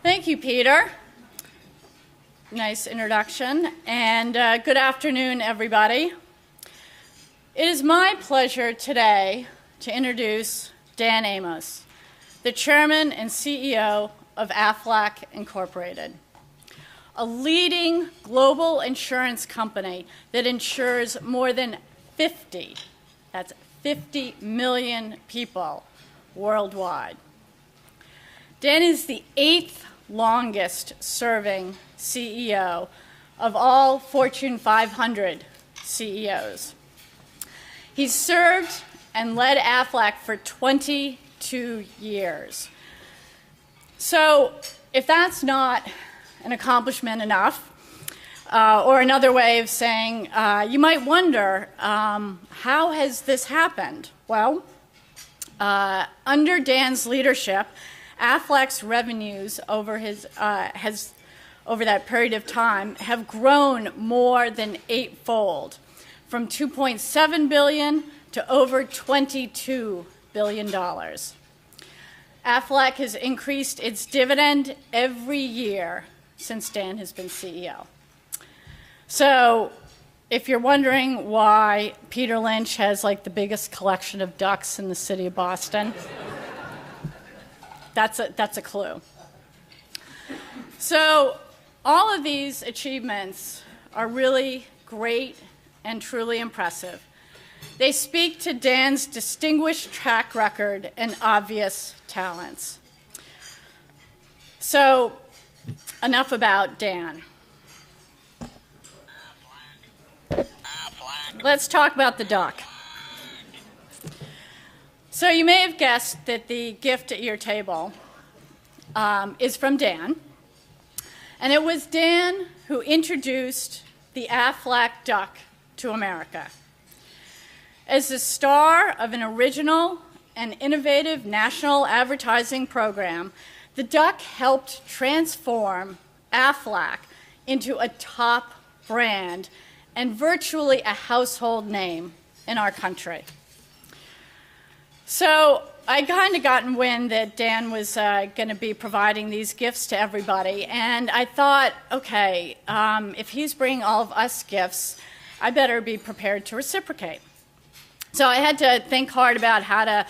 Thank you, Peter. Nice introduction, and good afternoon, everybody. It is my pleasure today to introduce Dan Amos, the Chairman and CEO of Aflac Incorporated, a leading global insurance company that insures more than 50 million people worldwide. Dan is the 8th longest serving CEO of all Fortune 500 CEOs. He's served and led Aflac for 22 years. So if that's not an accomplishment enough, or another way of saying, you might wonder, how has this happened? Well, under Dan's leadership, Aflac's revenues over that period of time have grown more than eightfold, from $2.7 billion to over $22 billion. Aflac has increased its dividend every year since Dan has been CEO. So if you're wondering why Peter Lynch has like the biggest collection of ducks in the city of Boston, that's a clue. So all of these achievements are really great and truly impressive. They speak to Dan's distinguished track record and obvious talents. So enough about Dan. Let's talk about the duck. So you may have guessed that the gift at your table is from Dan. And it was Dan who introduced the Aflac duck to America. As the star of an original and innovative national advertising program, the duck helped transform Aflac into a top brand and virtually a household name in our country. So I kind of gotten wind that Dan was going to be providing these gifts to everybody, and I thought, okay, if he's bringing all of us gifts, I better be prepared to reciprocate. So I had to think hard about how to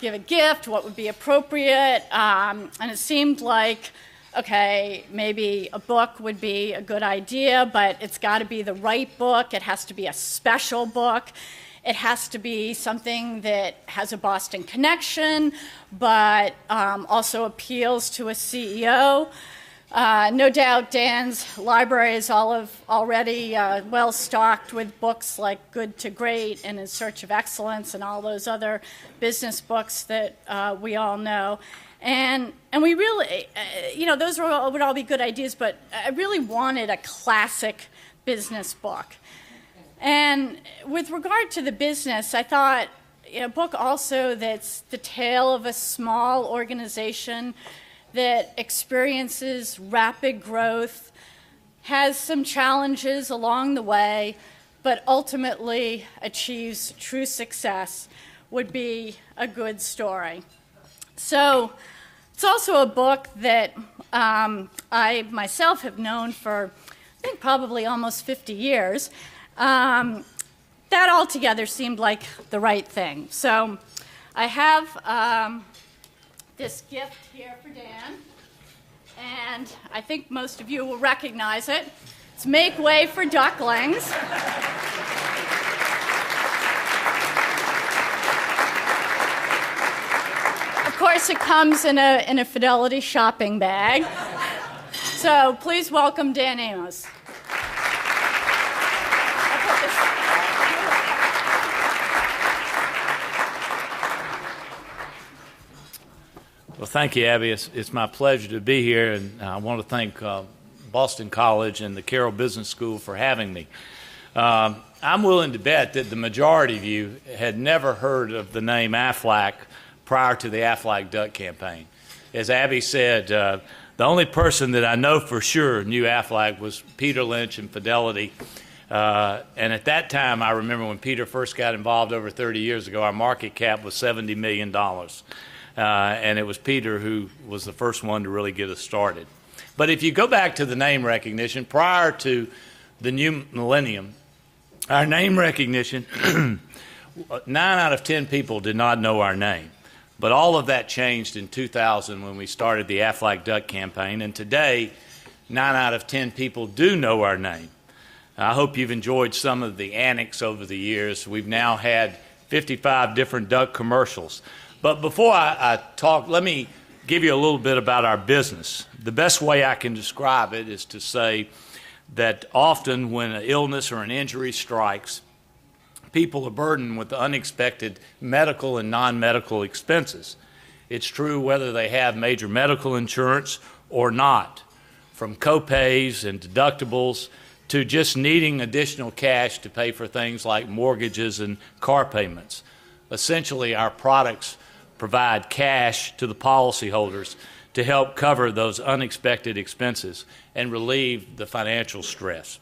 give a gift, what would be appropriate, and it seemed like, okay, maybe a book would be a good idea, but it's got to be the right book. It has to be a special book. It has to be something that has a Boston connection, but also appeals to a CEO. No doubt Dan's library is already well stocked with books like Good to Great and In Search of Excellence and all those other business books that we all know. And we really, those would all be good ideas, but I really wanted a classic business book. And with regard to the business, I thought a book also that's the tale of a small organization that experiences rapid growth, has some challenges along the way, but ultimately achieves true success would be a good story. So it's also a book that I myself have known for, I think, probably almost 50 years. That altogether seemed like the right thing. So I have this gift here for Dan, and I think most of you will recognize it. It's Make Way for Ducklings. Of course, it comes in a Fidelity shopping bag. So please welcome Dan Amos. Well, thank you, Abby. It's my pleasure to be here, and I want to thank Boston College and the Carroll Business School for having me. I'm willing to bet that the majority of you had never heard of the name Aflac prior to the Aflac Duck campaign. As Abby said, the only person that I know for sure knew Aflac was Peter Lynch and Fidelity. And at that time, I remember when Peter first got involved over 30 years ago, our market cap was $70 million. And it was Peter who was the first one to really get us started. But if you go back to the name recognition, prior to the new millennium, our name recognition, 9 out of 10 people did not know our name. But all of that changed in 2000 when we started the Aflac Duck campaign, and today, 9 out of 10 people do know our name. I hope you've enjoyed some of the antics over the years. We've now had 55 different duck commercials. But before I talk, let me give you a little bit about our business. The best way I can describe it is to say that often when an illness or an injury strikes, people are burdened with the unexpected medical and non-medical expenses. It's true whether they have major medical insurance or not, from copays and deductibles to just needing additional cash to pay for things like mortgages and car payments. Essentially, our products provide cash to the policyholders to help cover those unexpected expenses and relieve the financial stress.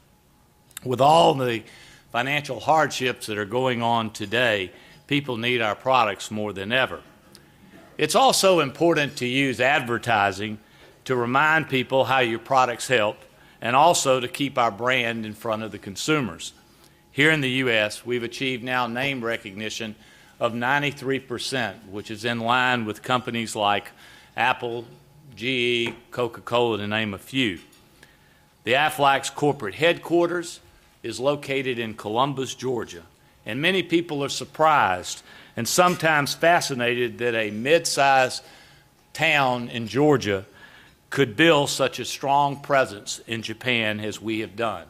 With all the financial hardships that are going on today, people need our products more than ever. It's also important to use advertising to remind people how your products help and also to keep our brand in front of the consumers. Here in the U.S., we've achieved now name recognition of 93%, which is in line with companies like Apple, GE, Coca-Cola, to name a few. The Aflac's corporate headquarters is located in Columbus, Georgia, and many people are surprised and sometimes fascinated that a mid-sized town in Georgia could build such a strong presence in Japan as we have done.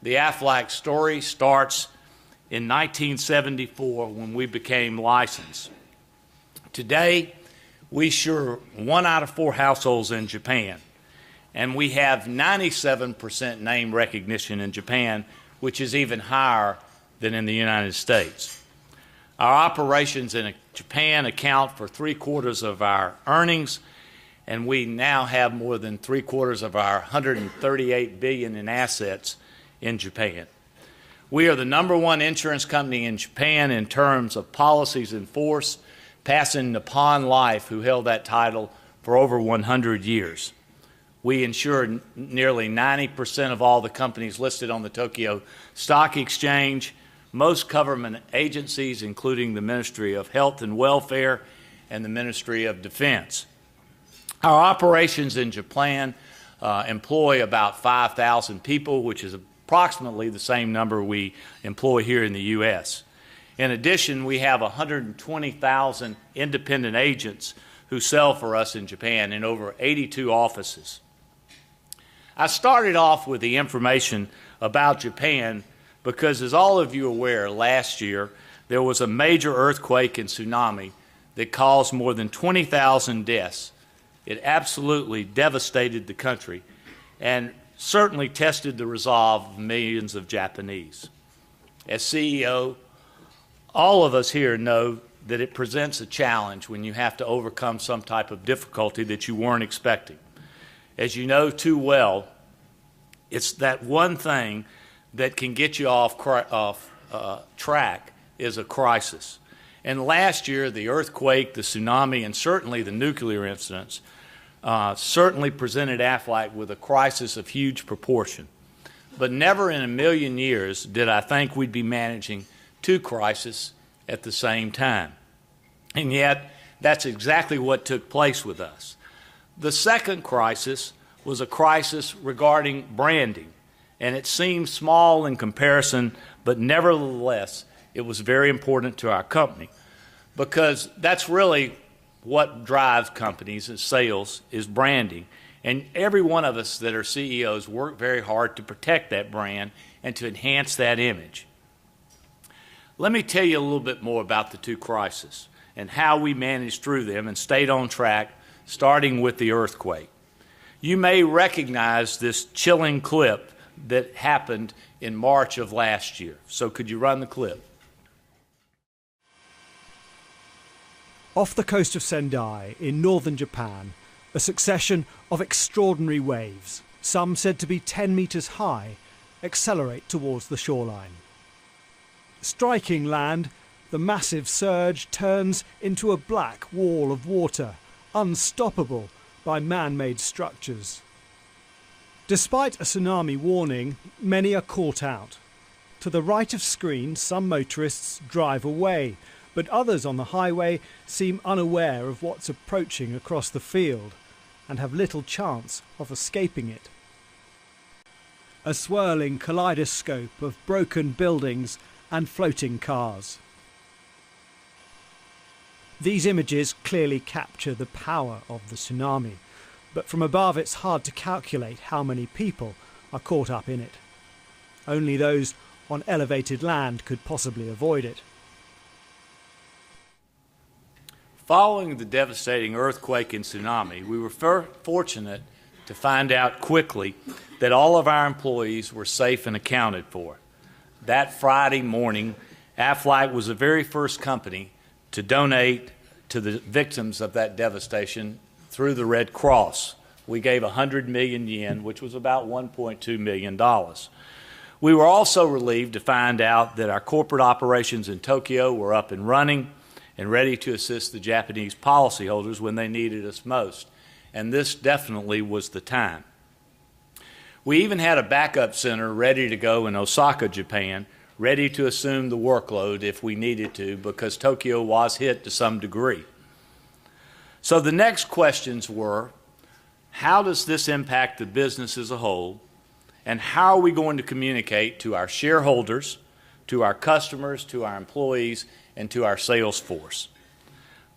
The Aflac story starts in 1974 when we became licensed. Today, we insure 1 out of 4 households in Japan, and we have 97% name recognition in Japan, which is even higher than in the United States. Our operations in Japan account for 3/4 of our earnings, and we now have more than 3/4 of our $138 billion in assets in Japan. We are the #1 insurance company in Japan in terms of policies in force, passing Nippon Life, who held that title for over 100 years. We insure nearly 90% of all the companies listed on the Tokyo Stock Exchange, most government agencies, including the Ministry of Health and Welfare and the Ministry of Defense. Our operations in Japan employ about 5,000 people, which is approximately the same number we employ here in the U.S. In addition, we have 120,000 independent agents who sell for us in Japan in over 82 offices. I started off with the information about Japan because, as all of you are aware, last year there was a major earthquake and tsunami that caused more than 20,000 deaths. It absolutely devastated the country and certainly tested the resolve of millions of Japanese. As CEO, all of us here know that it presents a challenge when you have to overcome some type of difficulty that you weren't expecting. As you know too well, it's that one thing that can get you off track is a crisis. And last year, the earthquake, the tsunami, and certainly the nuclear incidents certainly presented Aflac with a crisis of huge proportion. But never in a million years did I think we'd be managing 2 crises at the same time. And yet, that's exactly what took place with us. The second crisis was a crisis regarding branding, and it seemed small in comparison, but nevertheless, it was very important to our company because that's really what drives companies and sales is branding. And every one of us that are CEOs work very hard to protect that brand and to enhance that image. Let me tell you a little bit more about the 2 crises and how we managed through them and stayed on track, starting with the earthquake. You may recognize this chilling clip that happened in March of last year. So could you run the clip? Off the coast of Sendai, in northern Japan, a succession of extraordinary waves, some said to be 10 metres high, accelerate towards the shoreline. Striking land, the massive surge turns into a black wall of water, unstoppable by man-made structures. Despite a tsunami warning, many are caught out. To the right of screen, some motorists drive away, but others on the highway seem unaware of what's approaching across the field and have little chance of escaping it. A swirling kaleidoscope of broken buildings and floating cars. These images clearly capture the power of the tsunami, but from above it's hard to calculate how many people are caught up in it. Only those on elevated land could possibly avoid it. Following the devastating earthquake and tsunami, we were fortunate to find out quickly that all of our employees were safe and accounted for. That Friday morning, Aflac was the very first company to donate to the victims of that devastation through the Red Cross. We gave 100 million yen, which was about $1.2 million. We were also relieved to find out that our corporate operations in Tokyo were up and running and ready to assist the Japanese policyholders when they needed us most. And this definitely was the time. We even had a backup center ready to go in Osaka, Japan, ready to assume the workload if we needed to, because Tokyo was hit to some degree. So the next questions were, how does this impact the business as a whole, and how are we going to communicate to our shareholders, to our customers, to our employees, and to our sales force?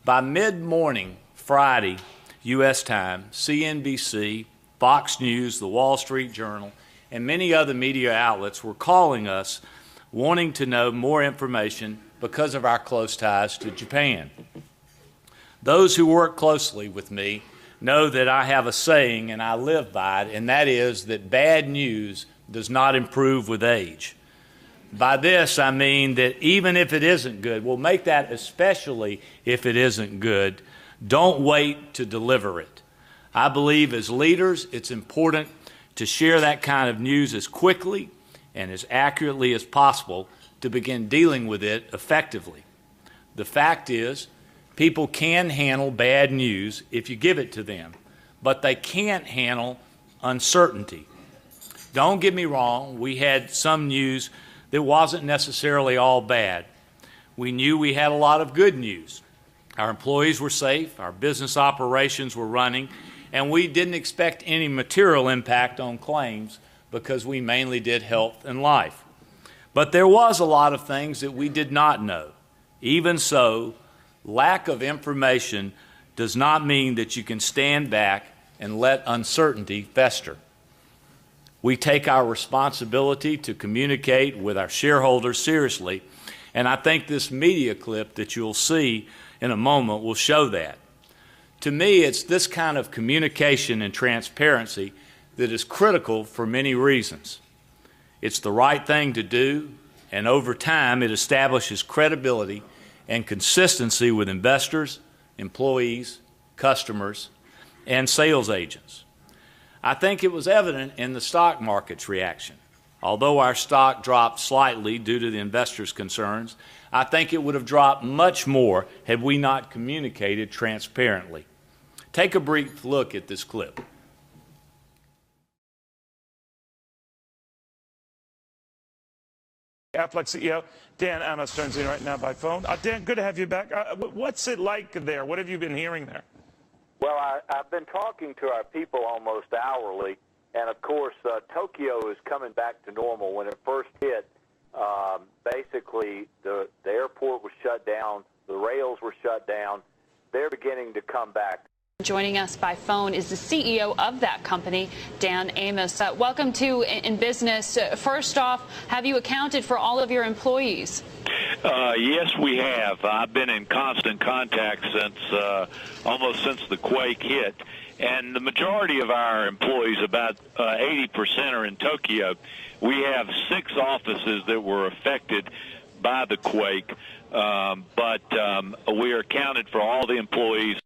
By mid-morning Friday, U.S. time, CNBC, Fox News, the Wall Street Journal, and many other media outlets were calling us wanting to know more information because of our close ties to Japan. Those who work closely with me know that I have a saying, and I live by it, and that is that bad news does not improve with age. By this, I mean that even if it isn't good, we'll make that especially if it isn't good, don't wait to deliver it. I believe as leaders, it's important to share that kind of news as quickly and as accurately as possible to begin dealing with it effectively. The fact is, people can handle bad news if you give it to them, but they can't handle uncertainty. Don't get me wrong, we had some news that wasn't necessarily all bad. We knew we had a lot of good news. Our employees were safe, our business operations were running, and we didn't expect any material impact on claims because we mainly did health and life. But there was a lot of things that we did not know. Even so, lack of information does not mean that you can stand back and let uncertainty fester. We take our responsibility to communicate with our shareholders seriously, and I think this media clip that you'll see in a moment will show that. To me, it's this kind of communication and transparency that is critical for many reasons. It's the right thing to do, and over time it establishes credibility and consistency with investors, employees, customers, and sales agents. I think it was evident in the stock market's reaction. Although our stock dropped slightly due to the investors' concerns, I think it would have dropped much more had we not communicated transparently. Take a brief look at this clip. Aflac CEO Dan Amos turns in right now by phone. Dan, good to have you back. What's it like there? What have you been hearing there? Well, I've been talking to our people almost hourly, and of course, Tokyo is coming back to normal. When it first hit, basically the airport was shut down, the rails were shut down. They're beginning to come back. Joining us by phone is the CEO of that company, Dan Amos. Welcome to In Business. First off, have you accounted for all of your employees? Yes, we have. I've been in constant contact since almost since the quake hit, and the majority of our employees, about 80%, are in Tokyo. We have 6 offices that were affected by the quake, but we are accounted for all the employees.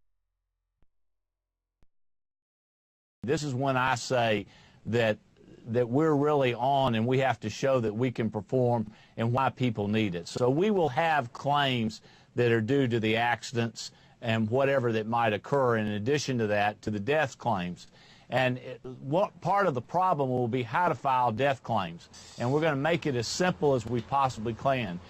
This is when I say that we're really on and we have to show that we can perform and why people need it. So we will have claims that are due to the accidents and whatever that might occur in addition to that, to the death claims. And what part of the problem will be how to file death claims. And we're going to make it as simple as we possibly can.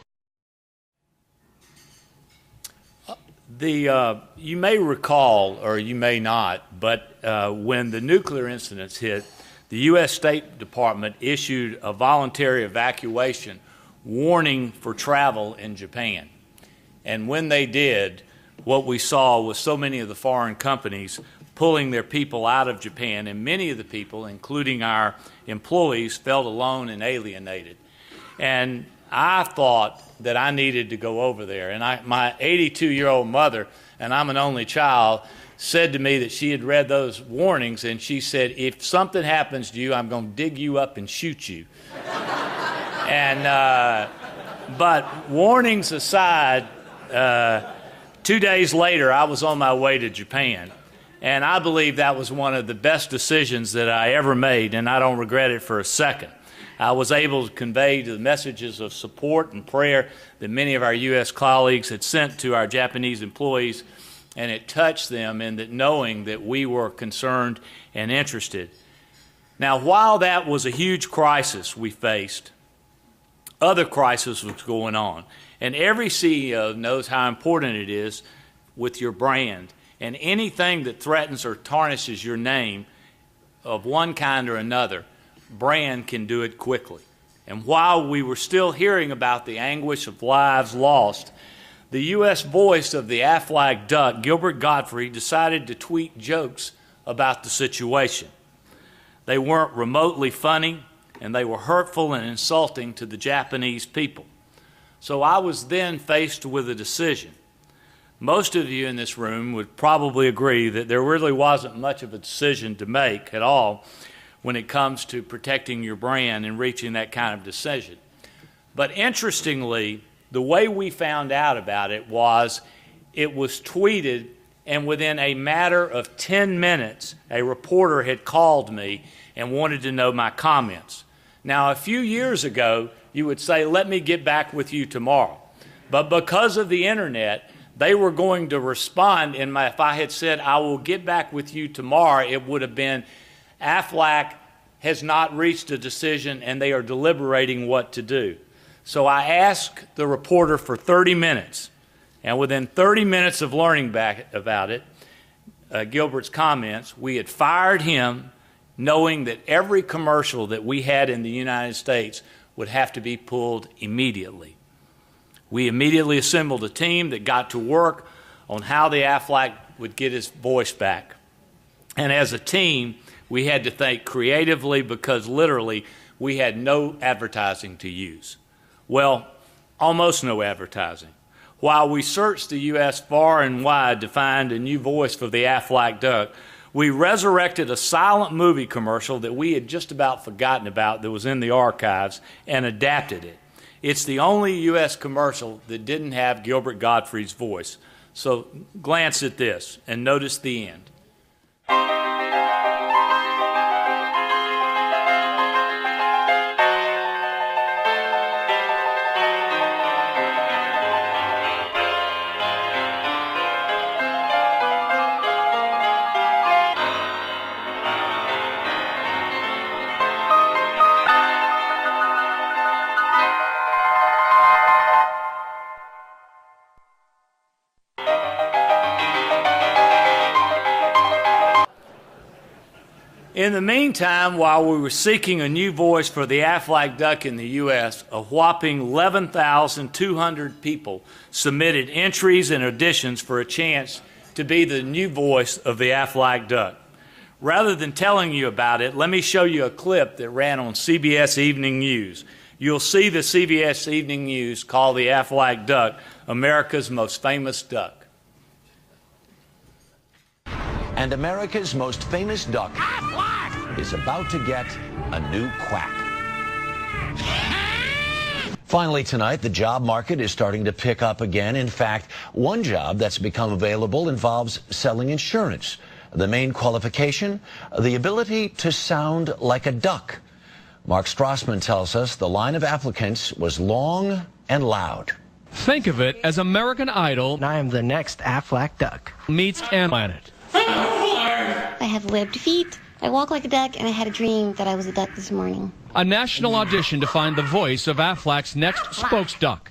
You may recall, or you may not, but when the nuclear incidents hit, the U.S. State Department issued a voluntary evacuation warning for travel in Japan. And when they did, what we saw was so many of the foreign companies pulling their people out of Japan, and many of the people, including our employees, felt alone and alienated. And I thought that I needed to go over there. And my 82-year-old mother, and I'm an only child, said to me that she had read those warnings, and she said, if something happens to you, I'm going to dig you up and shoot you. And but warnings aside, 2 days later, I was on my way to Japan. And I believe that was one of the best decisions that I ever made, and I don't regret it for a second. I was able to convey the messages of support and prayer that many of our U.S. colleagues had sent to our Japanese employees, and it touched them in that knowing that we were concerned and interested. Now, while that was a huge crisis we faced, other crisis was going on. And every CEO knows how important it is with your brand. And anything that threatens or tarnishes your name of one kind or another, brand can do it quickly. And while we were still hearing about the anguish of lives lost, the U.S. voice of the Aflac duck, Gilbert Gottfried, decided to tweet jokes about the situation. They weren't remotely funny, and they were hurtful and insulting to the Japanese people. So I was then faced with a decision. Most of you in this room would probably agree that there really wasn't much of a decision to make at all when it comes to protecting your brand and reaching that kind of decision. But interestingly, the way we found out about it was tweeted, and within a matter of 10 minutes, a reporter had called me and wanted to know my comments. Now, a few years ago, you would say, let me get back with you tomorrow. But because of the internet, they were going to respond. If I had said, I will get back with you tomorrow, it would have been, Aflac has not reached a decision and they are deliberating what to do. So I asked the reporter for 30 minutes. And within 30 minutes of learning back about it, Gilbert's comments, we had fired him, knowing that every commercial that we had in the United States would have to be pulled immediately. We immediately assembled a team that got to work on how the Aflac would get his voice back. And as a team, we had to think creatively because literally we had no advertising to use. Well, almost no advertising. While we searched the U.S. far and wide to find a new voice for the Aflac duck, we resurrected a silent movie commercial that we had just about forgotten about that was in the archives and adapted it. It's the only U.S. commercial that didn't have Gilbert Gottfried's voice. So glance at this and notice the end. In the meantime, while we were seeking a new voice for the Aflac duck in the U.S., a whopping 11,200 people submitted entries and auditions for a chance to be the new voice of the Aflac duck. Rather than telling you about it, let me show you a clip that ran on CBS Evening News. You'll see the CBS Evening News call the Aflac duck America's most famous duck. And America's most famous duck is about to get a new quack. Finally tonight, the job market is starting to pick up again. In fact, one job that's become available involves selling insurance. The main qualification, the ability to sound like a duck. Mark Strassman tells us the line of applicants was long and loud. Think of it as American Idol. I am the next Aflac duck. Meets Planet. I have webbed feet, I walk like a duck, and I had a dream that I was a duck this morning. A national audition to find the voice of Aflac's next spokesduck.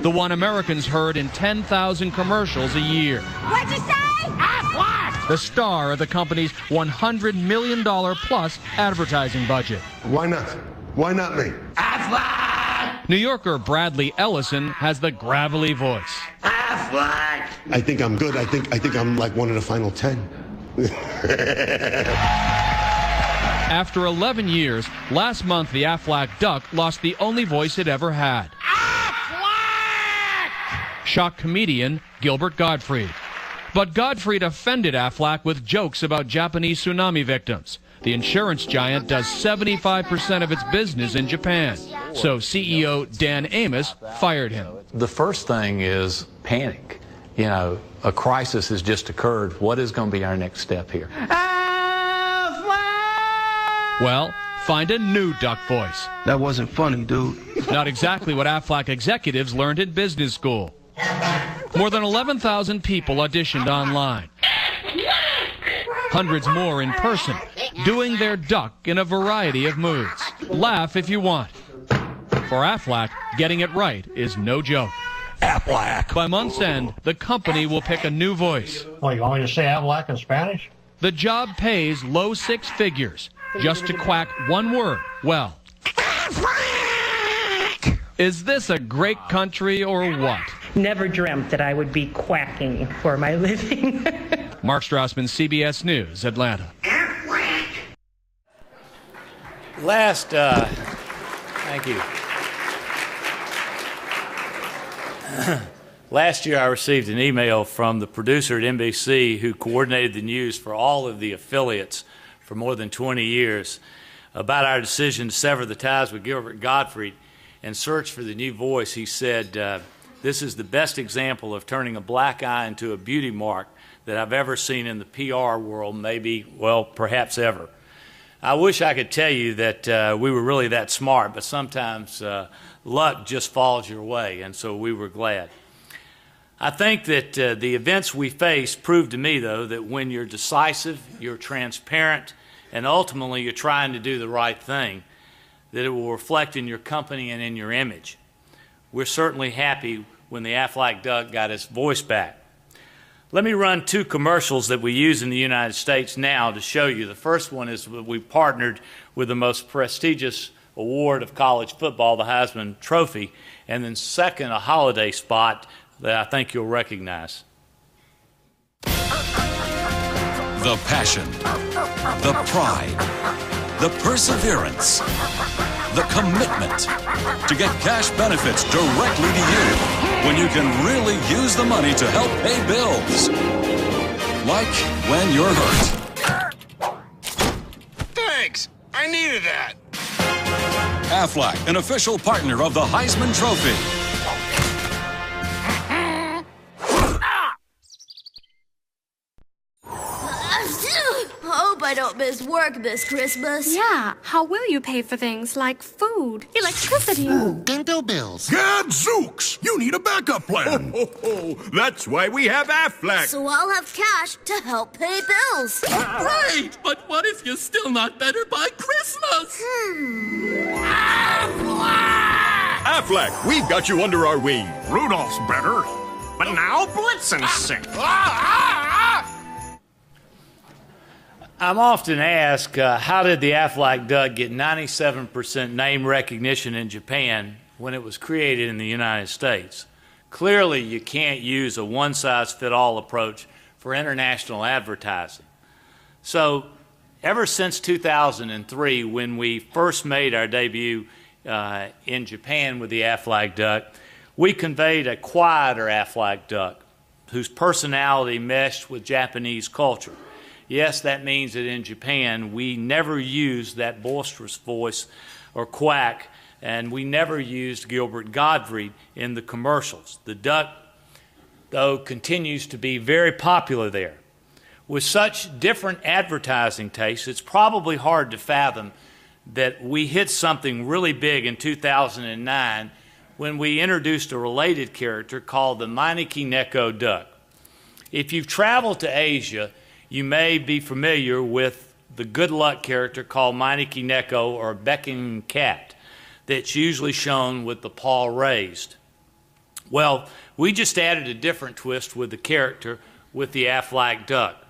The one Americans heard in 10,000 commercials a year. What'd you say? Aflac! The star of the company's $100 million plus advertising budget. Why not? Why not me? Aflac! New Yorker Bradley Ellison has the gravelly voice. Aflac! I think I'm good. I think I'm like one of the final 10. After 11 years, last month the Aflac duck lost the only voice it ever had. Aflac! Shock comedian Gilbert Gottfried. But Gottfried offended Aflac with jokes about Japanese tsunami victims. The insurance giant does 75% of its business in Japan. So CEO Dan Amos fired him. The first thing is panic. You know, a crisis has just occurred. What is going to be our next step here? Well, find a new duck voice. That wasn't funny, dude. Not exactly what Aflac executives learned in business school. More than 11,000 people auditioned online. Hundreds more in person, doing their duck in a variety of moods. Laugh if you want. For Aflac, getting it right is no joke. Aflac! By month's end, the company will pick a new voice. Oh, you want me to say Aflac in Spanish? The job pays low six figures just to quack one word. Well, is this a great country or what? Never dreamt that I would be quacking for my living. Mark Strassman, CBS News, Atlanta. Thank you. Last year I received an email from the producer at NBC who coordinated the news for all of the affiliates for more than 20 years about our decision to sever the ties with Gilbert Gottfried and search for the new voice. He said, this is the best example of turning a black eye into a beauty mark that I've ever seen in the PR world, maybe, well, perhaps ever. I wish I could tell you that we were really that smart, but sometimes luck just falls your way, and so we were glad. I think that the events we faced proved to me, though, that when you're decisive, you're transparent, and ultimately you're trying to do the right thing, that it will reflect in your company and in your image. We're certainly happy when the Aflac duck got his voice back. Let me run two commercials that we use in the United States now to show you. The first one is we partnered with the most prestigious award of college football, the Heisman Trophy, and then second, a holiday spot that I think you'll recognize. The passion, the pride, the perseverance, the commitment to get cash benefits directly to you when you can really use the money to help pay bills. Like when you're hurt. Thanks! I needed that! Aflac, an official partner of the Heisman Trophy. Hope I don't miss work this Christmas. Yeah, how will you pay for things like food, electricity? Dental bills. Gadzooks! You need a backup plan. That's why we have Aflac. So I'll have cash to help pay bills. Right, but what if you're still not better by Christmas? Aflac, we've got you under our wing. Rudolph's better, but now Blitzen's sick. I'm often asked, how did the Aflac duck get 97% name recognition in Japan when it was created in the United States? Clearly, you can't use a one-size-fits-all approach for international advertising. So, ever since 2003, when we first made our debut in Japan with the Aflac duck, we conveyed a quieter Aflac duck whose personality meshed with Japanese culture. Yes, that means that in Japan, we never used that boisterous voice or quack, and we never used Gilbert Gottfried in the commercials. The duck, though, continues to be very popular there. With such different advertising tastes, it's probably hard to fathom that we hit something really big in 2009 when we introduced a related character called the Maneki Neko duck. If you've traveled to Asia, You may be familiar with the good luck character called Meineke Neko, or beckoning cat, that's usually shown with the paw raised. Well, we just added a different twist with the character with the Aflac duck.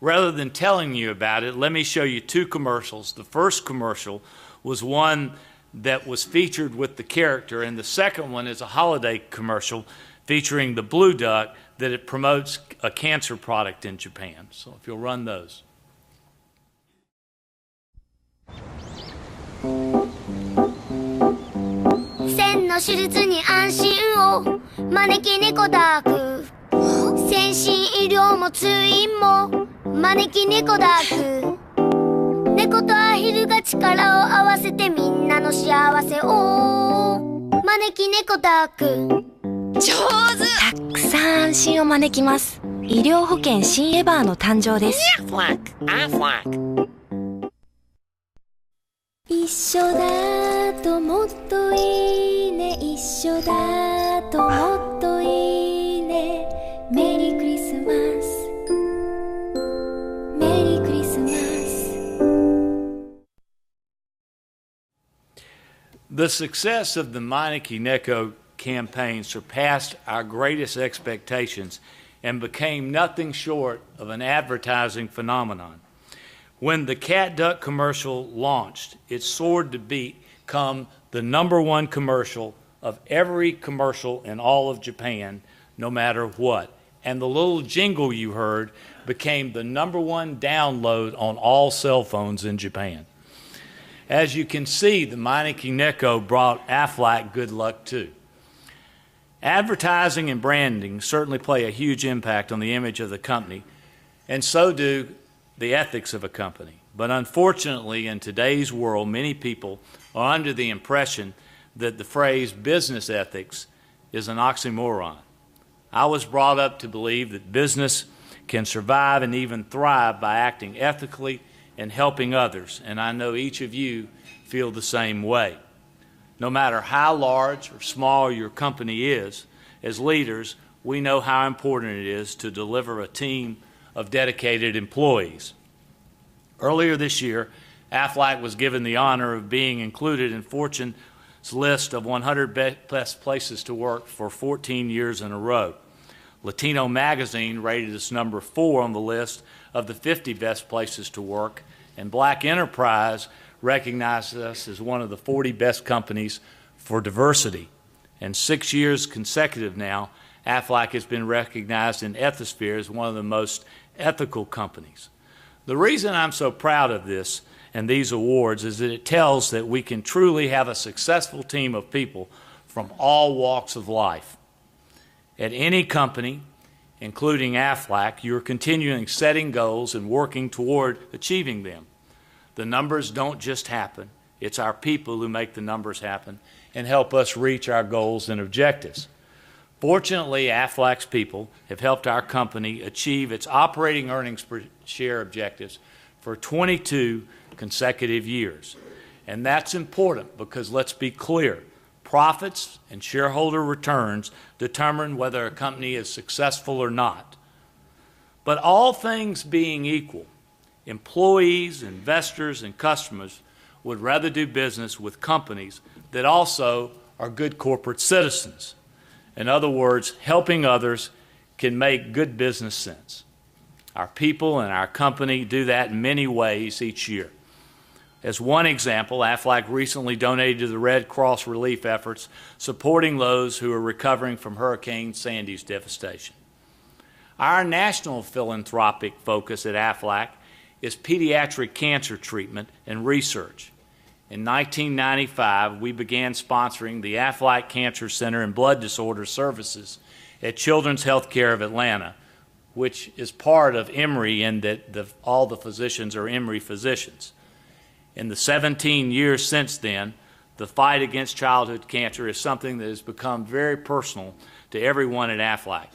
Rather than telling you about it, let me show you two commercials. The first commercial was one that was featured with the character, and the second one is a holiday commercial featuring the blue duck that it promotes a cancer product in Japan. So if you'll run those. 線の手術に安心を招き猫ダーク先進医療も通院も招き猫ダーク猫とアヒルが力を合わせてみんなの幸せを招き猫ダーク上手たくさん安心を招きます医療保険新エバーの誕生です Aflac 一緒だともっといいね一緒だともっといいねメリークリスマスメリークリスマス The success of the Meineke Neko campaign surpassed our greatest expectations and became nothing short of an advertising phenomenon. When the cat duck commercial launched, it soared to become the #1 commercial of every commercial in all of Japan, no matter what. And the little jingle you heard became the #1 download on all cell phones in Japan. As you can see, the Meineke Neko brought Aflac good luck too. Advertising and branding certainly play a huge impact on the image of the company, and so do the ethics of a company. But unfortunately, in today's world, many people are under the impression that the phrase business ethics is an oxymoron. I was brought up to believe that business can survive and even thrive by acting ethically and helping others, and I know each of you feel the same way. No matter how large or small your company is, as leaders, we know how important it is to deliver a team of dedicated employees. Earlier this year, Aflac was given the honor of being included in Fortune's list of 100 best places to work for 14 years in a row. Latino magazine rated us #4 on the list of the 50 best places to work, and Black Enterprise recognized us as one of the 40 best companies for diversity. And 6 years consecutive now, Aflac has been recognized in Ethisphere as one of the most ethical companies. The reason I'm so proud of this and these awards is that it tells that we can truly have a successful team of people from all walks of life. At any company, including Aflac, you're continuing setting goals and working toward achieving them. The numbers don't just happen. It's our people who make the numbers happen and help us reach our goals and objectives. Fortunately, Aflac's people have helped our company achieve its operating earnings per share objectives for 22 consecutive years. And that's important because, let's be clear, profits and shareholder returns determine whether a company is successful or not. But all things being equal, employees, investors, and customers would rather do business with companies that also are good corporate citizens. In other words, helping others can make good business sense. Our people and our company do that in many ways each year. As one example, Aflac recently donated to the Red Cross relief efforts supporting those who are recovering from Hurricane Sandy's devastation. Our national philanthropic focus at Aflac is pediatric cancer treatment and research. In 1995, we began sponsoring the Aflac Cancer Center and Blood Disorder Services at Children's Healthcare of Atlanta, which is part of Emory in that all the physicians are Emory physicians. In the 17 years since then, the fight against childhood cancer is something that has become very personal to everyone at Aflac.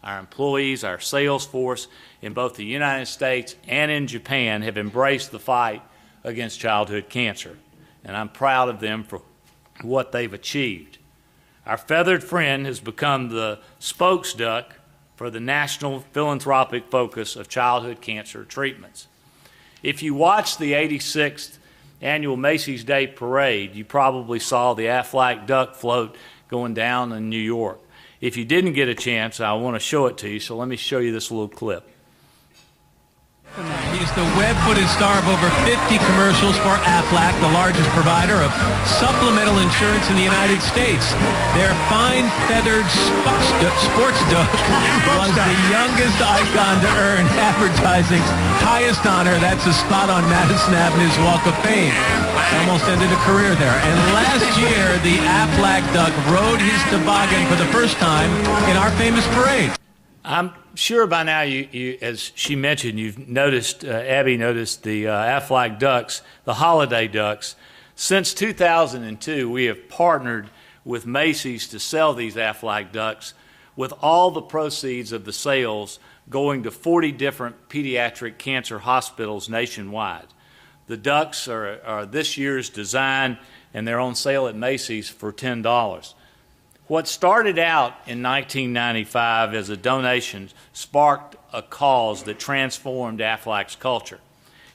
Our employees, our sales force in both the United States and in Japan have embraced the fight against childhood cancer, and I'm proud of them for what they've achieved. Our feathered friend has become the spokesduck for the national philanthropic focus of childhood cancer treatments. If you watched the 86th annual Macy's Day Parade, you probably saw the Aflac duck float going down in New York. If you didn't get a chance, I want to show it to you, so let me show you this little clip. He's the web-footed star of over 50 commercials for Aflac, the largest provider of supplemental insurance in the United States. Their fine feathered sports duck was the youngest icon to earn advertising's highest honor. That's a spot on Madison Avenue's Walk of Fame. Almost ended a career there. And last year, the Aflac duck rode his toboggan for the first time in our famous parade. I'm sure by now, you as she mentioned, you've noticed, Abby noticed the Aflac ducks, the holiday ducks. Since 2002, we have partnered with Macy's to sell these Aflac ducks, with all the proceeds of the sales going to 40 different pediatric cancer hospitals nationwide. The ducks are this year's design, and they're on sale at Macy's for $10. What started out in 1995 as a donation sparked a cause that transformed Aflac's culture.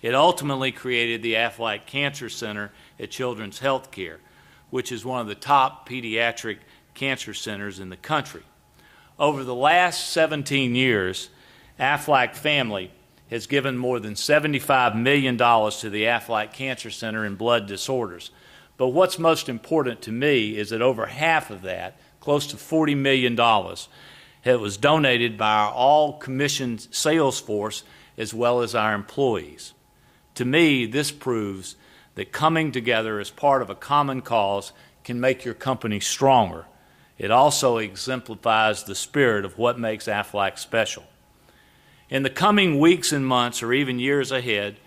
It ultimately created the Aflac Cancer Center at Children's Health Care, which is one of the top pediatric cancer centers in the country. Over the last 17 years, Aflac family has given more than $75 million to the Aflac Cancer Center in blood disorders. But what's most important to me is that over half of that, close to $40 million, it was donated by our all-commissioned sales force as well as our employees. To me, this proves that coming together as part of a common cause can make your company stronger. It also exemplifies the spirit of what makes Aflac special. In the coming weeks and months, or even years ahead,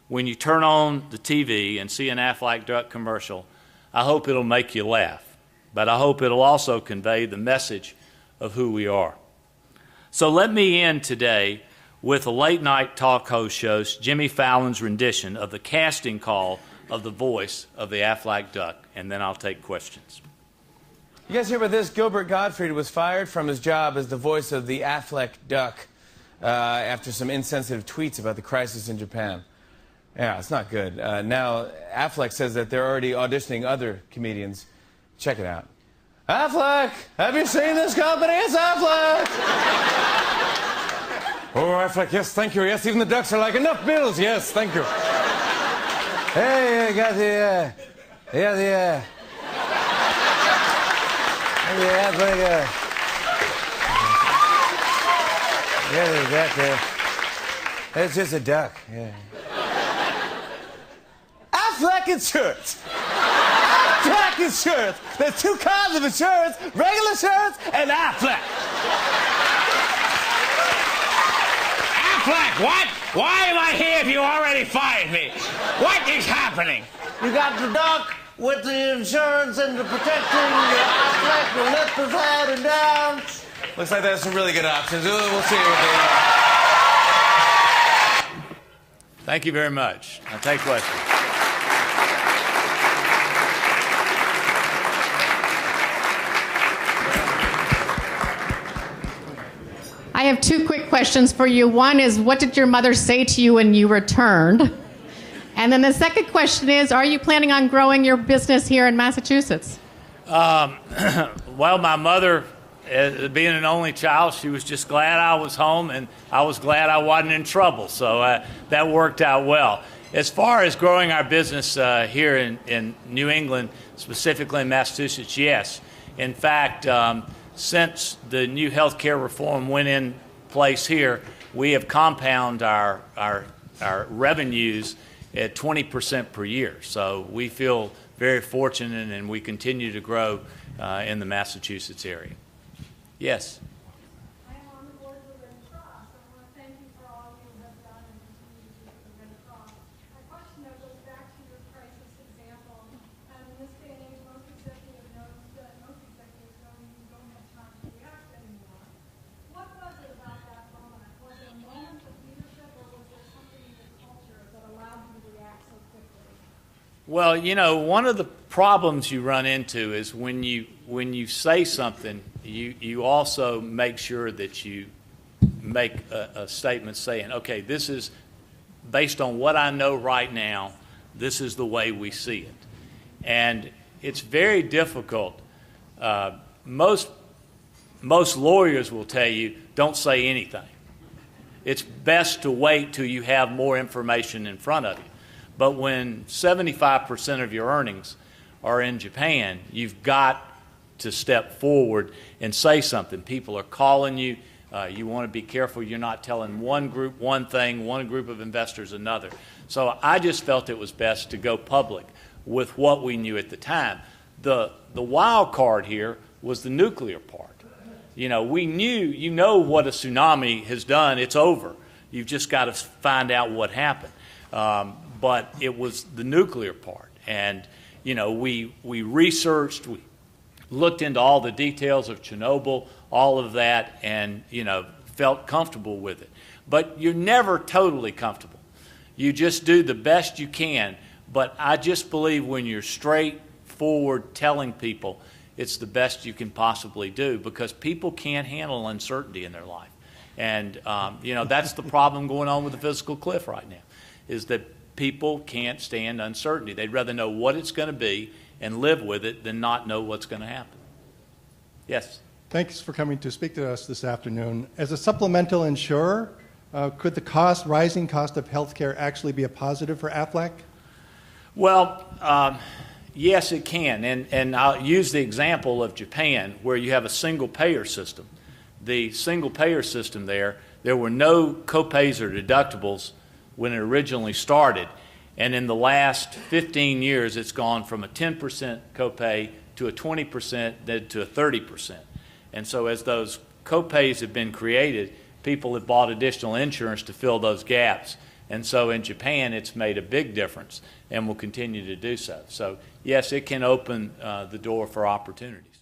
when you turn on the TV and see an Aflac duck commercial, I hope it'll make you laugh, but I hope it'll also convey the message of who we are. So let me end today with a late-night talk host host, Jimmy Fallon's rendition of the casting call of the voice of the Aflac duck, and then I'll take questions. You guys hear about this? Gilbert Gottfried was fired from his job as the voice of the Aflac duck after some insensitive tweets about the crisis in Japan. Yeah, it's not good. Now, Aflac says that they're already auditioning other comedians. Check it out. Aflac! Have you seen this company? It's Aflac! Oh, Aflac, yes, thank you. Yes, even the ducks are like, enough bills. Yes, thank you. Hey, I got the Aflac, the duck there. It's just a duck, yeah. Aflac Insurance! Aflac Insurance! There's two kinds of insurance, regular insurance and Aflac. Aflac, what? Why am I here if you already fired me? What is happening? You got the duck with the insurance and the protecting the Aflac, the lift is high and down. Looks like there's some really good options. We'll see what they are. Thank you very much. I'll take questions. I have two quick questions for you. One is, what did your mother say to you when you returned? And then the second question is, are you planning on growing your business here in Massachusetts? Well, my mother, being an only child, she was just glad I was home, and I was glad I wasn't in trouble. So that worked out well. As far as growing our business here in New England, specifically in Massachusetts, yes. In fact, since the new health care reform went in place here, we have compounded our revenues at 20% per year. So we feel very fortunate, and we continue to grow in the Massachusetts area. Yes? I am on the board of the Red Cross. I want to thank you for all you have done and continue to do for the Red Cross. My question though goes back to your crisis example. In this day and age, most executives know you don't have time to react anymore. What was it about that moment? Was it a moment of leadership, or was there something in the culture that allowed you to react so quickly? Well, you know, one of the problems you run into is when you say something, you also make sure that you make a statement saying, okay, this is based on what I know right now, this is the way we see it. And it's very difficult. Most lawyers will tell you, don't say anything. It's best to wait till you have more information in front of you. But when 75% of your earnings are in Japan, you've got to step forward and say something. People are calling you. You want to be careful you're not telling one group one thing, one group of investors another. So I just felt it was best to go public with what we knew at the time. The wild card here was the nuclear part. You know, we knew, you know what a tsunami has done. It's over. You've just got to find out what happened. But it was the nuclear part. And, you know, we researched, we looked into all the details of Chernobyl, all of that, and, you know, felt comfortable with it. But you're never totally comfortable. You just do the best you can. But I just believe when you're straightforward telling people, it's the best you can possibly do, because people can't handle uncertainty in their life. And, you know, that's the problem going on with the fiscal cliff right now, is that people can't stand uncertainty. They'd rather know what it's going to be and live with it than not know what's going to happen. Yes? Thanks for coming to speak to us this afternoon. As a supplemental insurer, could the rising cost of health care actually be a positive for Aflac? Well, yes, it can. And I'll use the example of Japan, where you have a single payer system. The single payer system there were no copays or deductibles when it originally started. And in the last 15 years, it's gone from a 10% copay to a 20%, then to a 30%. And so as those copays have been created, people have bought additional insurance to fill those gaps. And so in Japan, it's made a big difference and will continue to do so. So yes, it can open the door for opportunities.